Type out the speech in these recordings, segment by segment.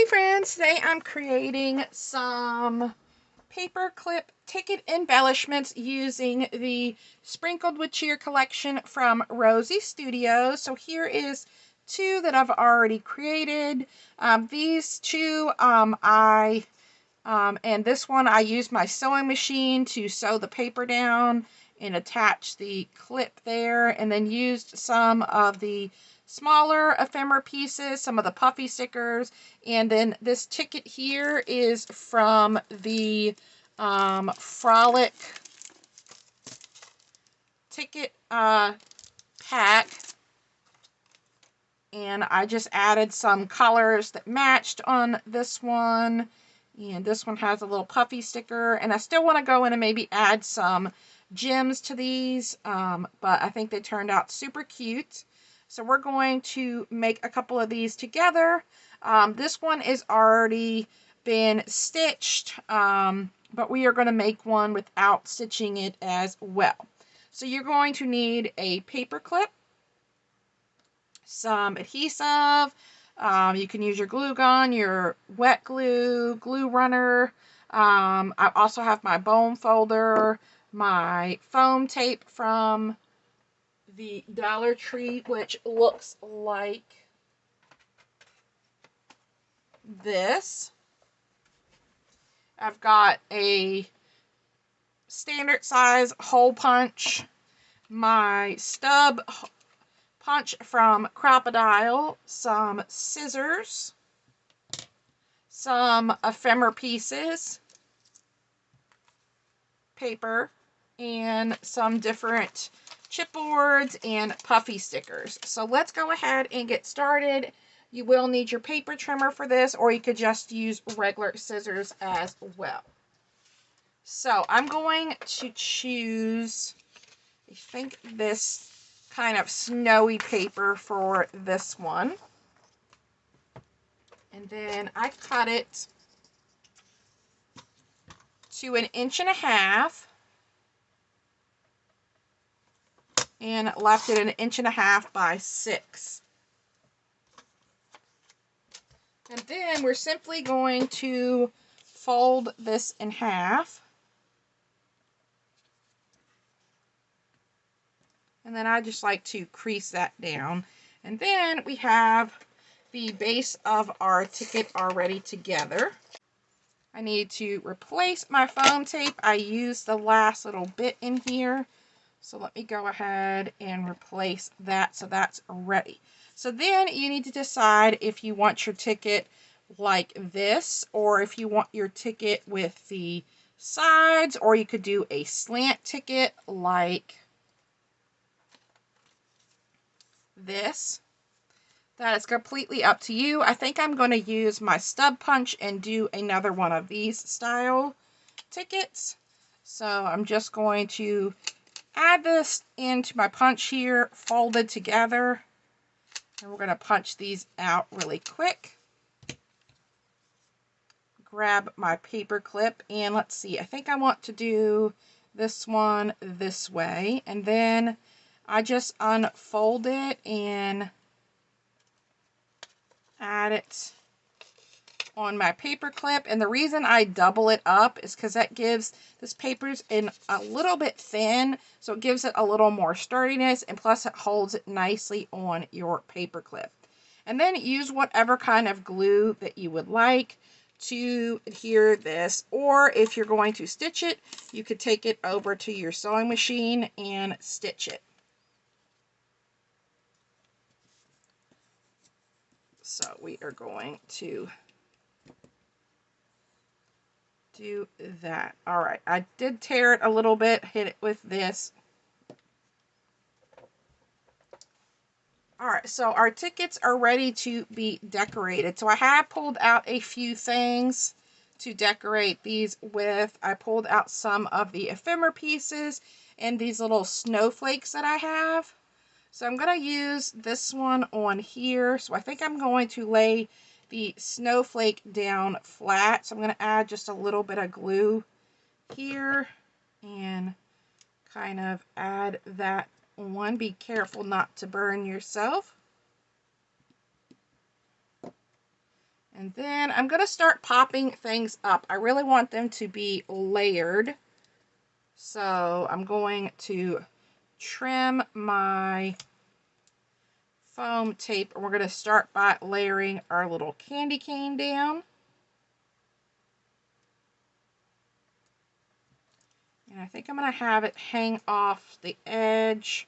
Hey friends, today I'm creating some paperclip ticket embellishments using the Sprinkled with Cheer collection from Rosie Studios. So here is two that I've already created. These two and this one I used my sewing machine to sew the paper down and attach the clip there, and then used some of the smaller ephemera pieces, some of the puffy stickers, and then this ticket here is from the Frolic ticket pack, and I just added some colors that matched on this one, and this one has a little puffy sticker, and I still want to go in and maybe add some gems to these, but I think they turned out super cute. So we're going to make a couple of these together. This one is already been stitched, but we are going to make one without stitching it as well. So you're going to need a paper clip, some adhesive, you can use your glue gun, your wet glue, glue runner. I also have my bone folder, my foam tape from the Dollar Tree, which looks like this. I've got a standard size hole punch, my stub punch from Crocodile, some scissors, some ephemera pieces, paper, and some different chipboards and puffy stickers. So let's go ahead and get started. You will need your paper trimmer for this, or you could just use regular scissors as well. So I'm going to choose, I think, this kind of snowy paper for this one. And then I cut it to 1.5 inches and left it 1.5 inches by 6. And then we're simply going to fold this in half. And then I just like to crease that down. And then we have the base of our ticket already together. I need to replace my foam tape. I used the last little bit in here. So let me go ahead and replace that so that's ready. So then you need to decide if you want your ticket like this, or if you want your ticket with the sides, or you could do a slant ticket like this. That is completely up to you. I think I'm going to use my stub punch and do another one of these style tickets. So I'm just going to add this into my punch here, folded together, and we're going to punch these out really quick. Grab my paper clip, and let's see, I think I want to do this one this way, and then I just unfold it and add it on my paper clip. And the reason I double it up is because that gives this paper's in a little bit thin, so it gives it a little more sturdiness, and plus it holds it nicely on your paper clip. And then use whatever kind of glue that you would like to adhere this, or if you're going to stitch it, you could take it over to your sewing machine and stitch it. So we are going to do that. All right, I did tear it a little bit, hit it with this. All right, so our tickets are ready to be decorated. So I have pulled out a few things to decorate these with. I pulled out some of the ephemera pieces and these little snowflakes that I have. So I'm going to use this one on here. So I think I'm going to lay the snowflake down flat. So I'm going to add just a little bit of glue here and kind of add that on. Be careful not to burn yourself. And then I'm going to start popping things up. I really want them to be layered. So I'm going to trim my foam tape, and we're going to start by layering our little candy cane down. And I think I'm going to have it hang off the edge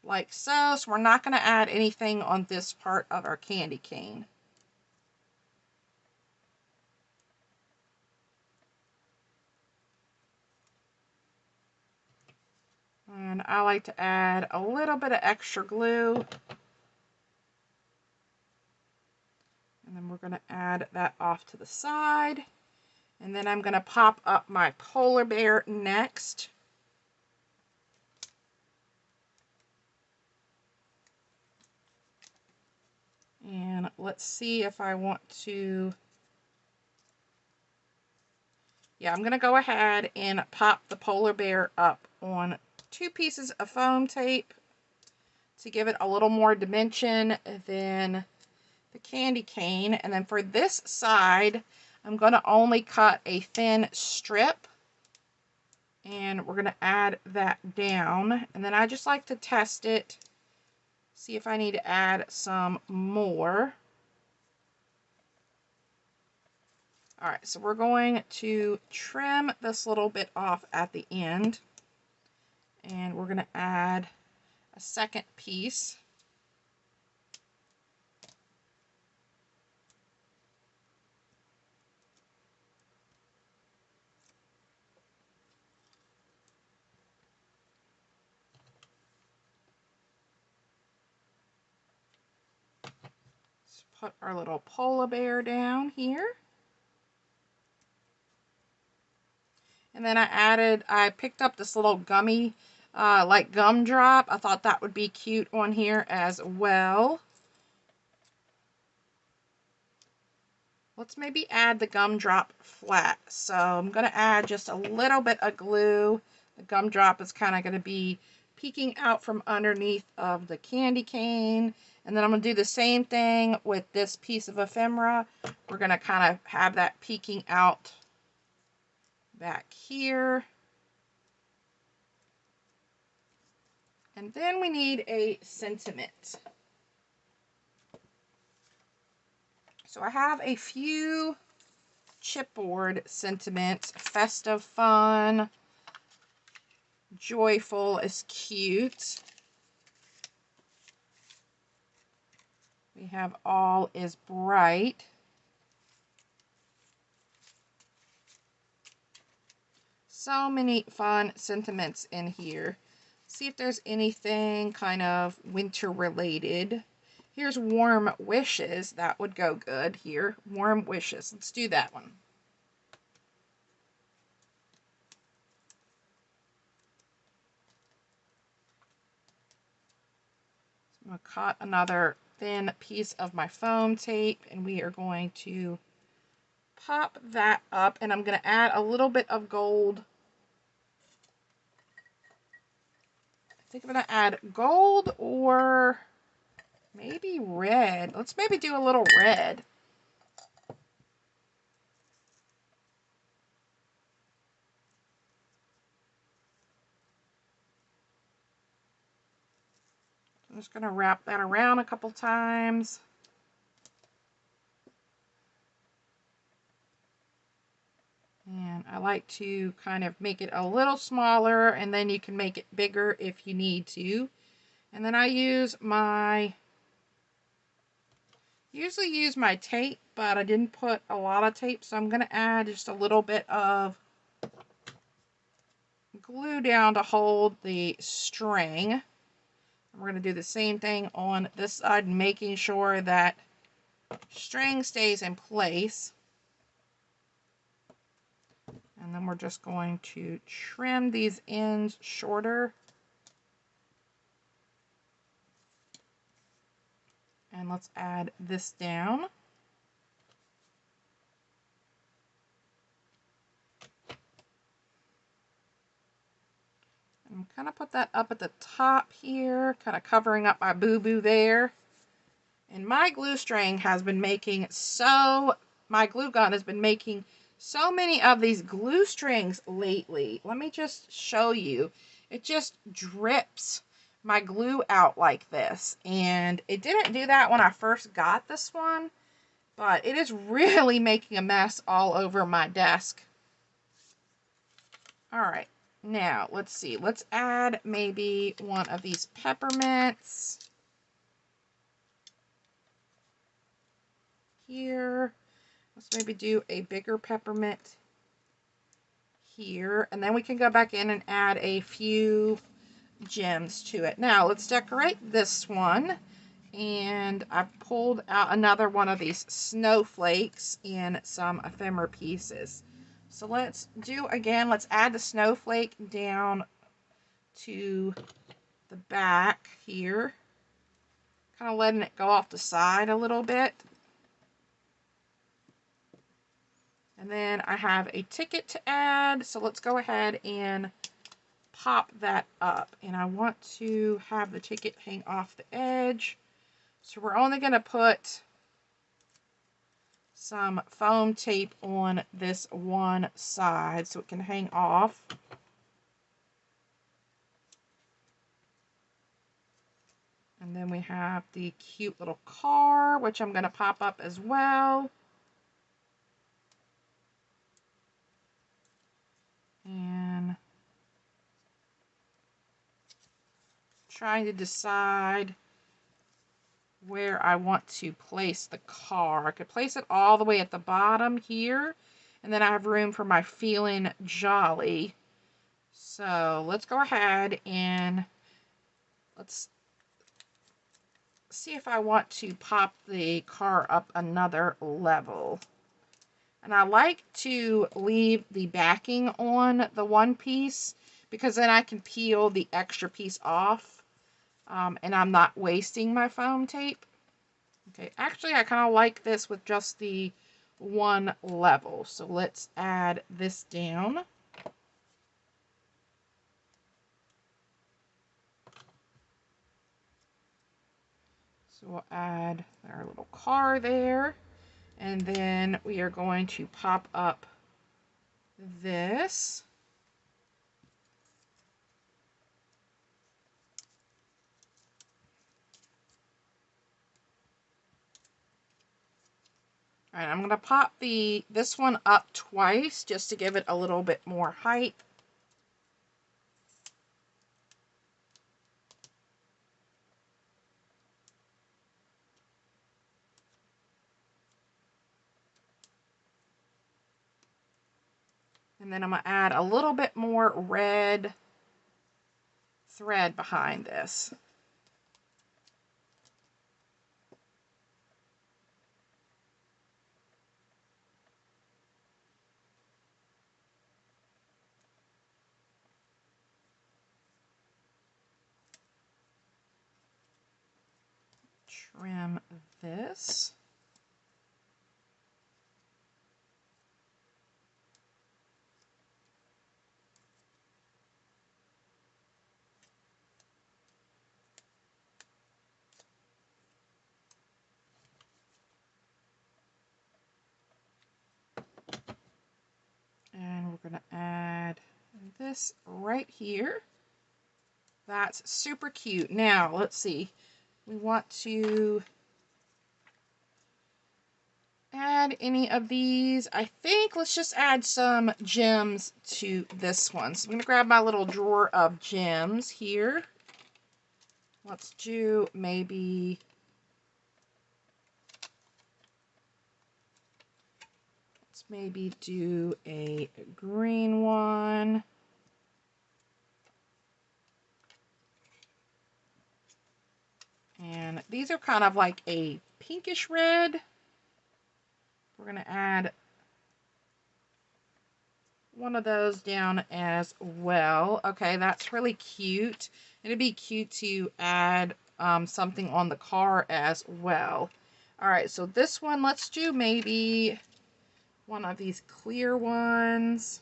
like so. So we're not going to add anything on this part of our candy cane. And I like to add a little bit of extra glue. And then we're going to add that off to the side. And then I'm going to pop up my polar bear next. And let's see if I want to... Yeah, I'm going to go ahead and pop the polar bear up on 2 pieces of foam tape to give it a little more dimension than the candy cane. And then for this side, I'm going to only cut a thin strip. And we're going to add that down. And then I just like to test it, see if I need to add some more. Alright, so we're going to trim this little bit off at the end. And we're going to add a second piece. Let's put our little polar bear down here. And then I picked up this little gummy, like gumdrop. I thought that would be cute on here as well. Let's maybe add the gumdrop flat. So I'm going to add just a little bit of glue. The gumdrop is kind of going to be peeking out from underneath of the candy cane. And then I'm going to do the same thing with this piece of ephemera. We're going to kind of have that peeking out back here. And then we need a sentiment. So I have a few chipboard sentiments. Festive, fun, joyful is cute. We have all is bright. So many fun sentiments in here. See if there's anything kind of winter related. Here's warm wishes. That would go good here. Warm wishes. Let's do that one. I'm going to cut another thin piece of my foam tape, and we are going to pop that up, and I'm going to add a little bit of gold. I think I'm going to add gold or maybe red. Let's maybe do a little red. I'm just going to wrap that around a couple times. And I like to kind of make it a little smaller, and then you can make it bigger if you need to. And then I usually use my tape, but I didn't put a lot of tape, so I'm going to add just a little bit of glue down to hold the string. We're going to do the same thing on this side, making sure that string stays in place. And then we're just going to trim these ends shorter. And let's add this down. And kind of put that up at the top here, kind of covering up my boo-boo there. And my glue string has been making my glue gun has been making so many of these glue strings lately. Let me just show you. It just drips my glue out like this. And it didn't do that when I first got this one, but it is really making a mess all over my desk. All right, now let's see. Let's add maybe one of these peppermints here. Let's maybe do a bigger peppermint here. And then we can go back in and add a few gems to it. Now let's decorate this one. And I pulled out another one of these snowflakes in some ephemera pieces. So let's add the snowflake down to the back here. Kind of letting it go off the side a little bit. And then I have a ticket to add, so let's go ahead and pop that up. And I want to have the ticket hang off the edge. So we're only going to put some foam tape on this one side so it can hang off. And then we have the cute little car, which I'm going to pop up as well. And trying to decide where I want to place the car. I could place it all the way at the bottom here, and then I have room for my Feelin' Jolly. So let's go ahead and let's see if I want to pop the car up another level. And I like to leave the backing on the one piece because then I can peel the extra piece off. And I'm not wasting my foam tape. Okay, actually I kind of like this with just the one level. So let's add this down. So we'll add our little car there. And then we are going to pop up this. All right, I'm going to pop this one up twice just to give it a little bit more height. And then I'm going to add a little bit more red thread behind this. Trim this. And we're going to add this right here. That's super cute. Now, let's see. We want to add any of these. I think let's just add some gems to this one. So I'm going to grab my little drawer of gems here. Let's do maybe do a green one. And these are kind of like a pinkish red. We're going to add one of those down as well. Okay, that's really cute. It'd be cute to add something on the car as well. All right, so this one, let's do maybe one of these clear ones.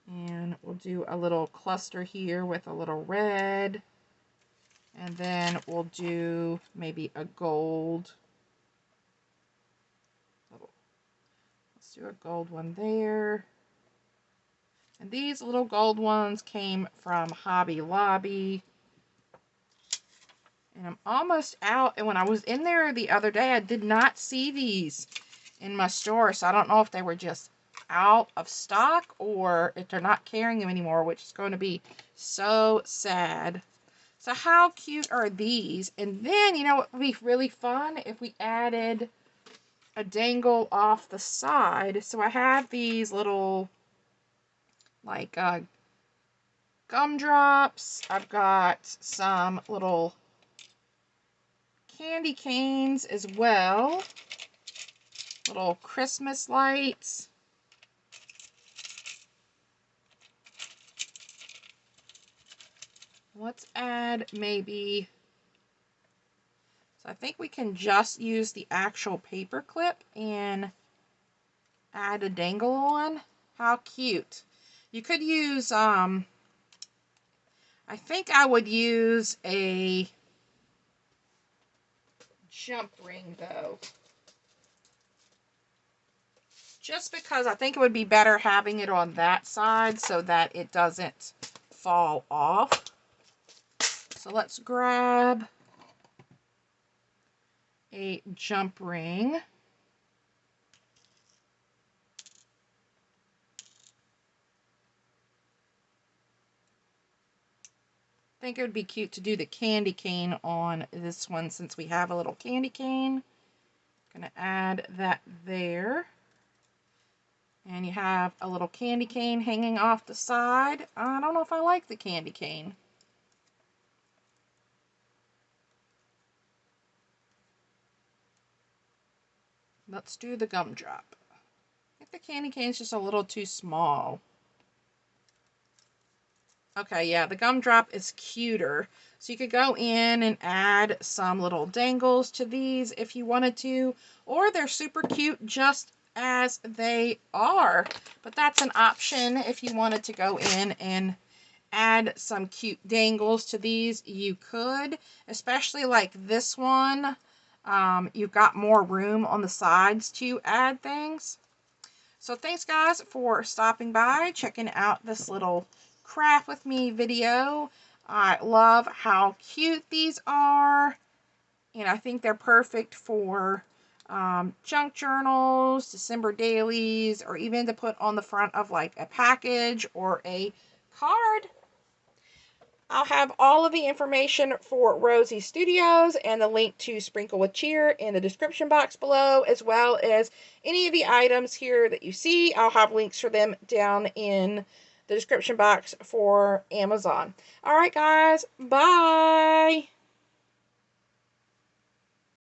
And we'll do a little cluster here with a little red. And then we'll do maybe a gold. Let's do a gold one there. And these little gold ones came from Hobby Lobby. And I'm almost out. And when I was in there the other day, I did not see these in my store. So I don't know if they were just out of stock or if they're not carrying them anymore, which is going to be so sad. So how cute are these? And then, you know what would be really fun if we added a dangle off the side. So I have these little like gumdrops. I've got some little candy canes as well. Little Christmas lights. Let's add maybe, so I think we can just use the actual paper clip and add a dangle on. How cute. You could use, I think I would use a jump ring though. Just because I think it would be better having it on that side so that it doesn't fall off. So let's grab a jump ring. I think it would be cute to do the candy cane on this one since we have a little candy cane. Gonna add that there. And you have a little candy cane hanging off the side. I don't know if I like the candy cane. Let's do the gumdrop. I think the candy cane is just a little too small. Okay, yeah, the gumdrop is cuter. So you could go in and add some little dangles to these if you wanted to. Or they're super cute just as they are. But that's an option if you wanted to go in and add some cute dangles to these. You could, especially like this one. You've got more room on the sides to add things. So thanks guys for stopping by, checking out this little craft with me video. I love how cute these are, and I think they're perfect for junk journals, December dailies, or even to put on the front of like a package or a card. I'll have all of the information for Rosie Studios and the link to Sprinkle with Cheer in the description box below, as well as any of the items here that you see. I'll have links for them down in the description box for Amazon. All right, guys. Bye.